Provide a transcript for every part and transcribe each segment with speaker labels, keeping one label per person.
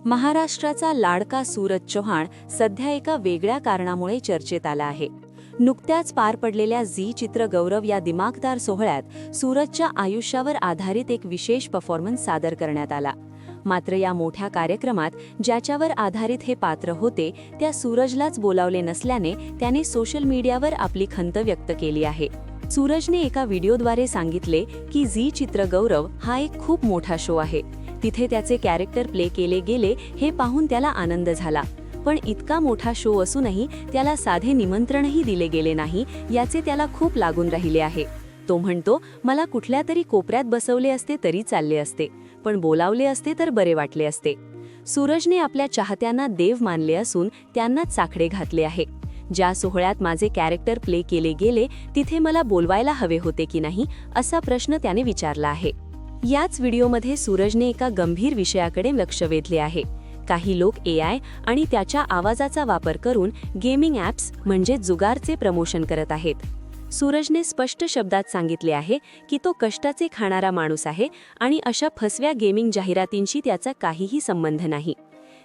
Speaker 1: महाराष्ट्राचा लाडका सूरज चव्हाण सध्या एका वेगळ्या कारणामुळे चर्चेत आला आहे. नुकत्याच पार पडलेल्या झी चित्रगौरव या दिमाखदार सोहळ्यात सूरजच्या आयुष्यावर आधारित एक विशेष परफॉर्मन्स सादर करण्यात आला. मात्र या मोठ्या कार्यक्रमात ज्याच्यावर आधारित हे पात्र होते त्या सूरजलाच बोलावले नसल्याने त्याने सोशल मीडियावर आपली खंत व्यक्त केली आहे. सूरजने एका व्हिडिओद्वारे सांगितले की झी चित्रगौरव हा एक खूप मोठा शो आहे. तिथे त्याचे कॅरेक्टर प्ले केले गेले हे पाहून त्याला आनंद झाला. पण इतका मोठा शो असूनही त्याला साधे निमंत्रणही दिले गेले नाही याचे त्याला खूप लागून राहिले आहे. तो म्हणतो, मला कुठल्या तरी कोपऱ्यात बसवले असते तरी चालले असते, पण बोलावले असते तर बरे वाटले असते. सूरजने आपल्या चाहत्यांना देव मानले असून त्यांनाच साखळे घातले आहे. ज्या सोहळ्यात माझे कॅरेक्टर प्ले केले गेले तिथे मला बोलवायला हवे होते की नाही असा प्रश्न त्याने विचारला आहे. याच व्हिडिओमध्ये सूरजने एका गंभीर विषयाकडे लक्ष वेधले आहे. काही लोक AI आणि त्याच्या आवाजाचा वापर करून गेमिंग ॲप्स म्हणजे जुगारचे प्रमोशन करत आहेत. सूरजने स्पष्ट शब्दात सांगितले आहे की तो कष्टाचे खाणारा माणूस आहे आणि अशा फसव्या गेमिंग जाहिरातींशी त्याचा काहीही संबंध नाही.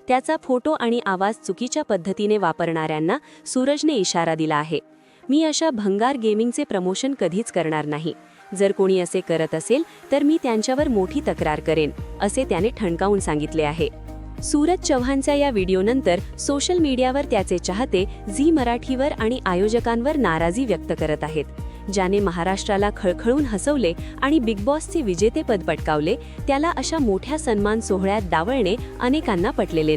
Speaker 1: त्याचा फोटो आणि आवाज चुकीच्या पद्धतीने वापरणाऱ्यांना सूरजने इशारा दिला आहे. मी अशा भंगार गेमिंगचे प्रमोशन कधीच करणार नाही. जर कोणी असे करत असेल तर मी त्यांच्यावर मोठी तक्रार करेन, असे त्याने ठणकावून सांगितले आहे. सूरज चव्हाणच्या या व्हिडिओनंतर सोशल मीडियावर त्याचे चाहते झी मराठीवर आणि आयोजकांवर नाराजी व्यक्त करत आहेत. ज्याने महाराष्ट्राला खळखळून हसवले आणि बिग बॉसचे विजेतेपद पटकावले त्याला अशा मोठ्या सन्मान सोहळ्यात डावलणे अनेकांना पटलेले नाही.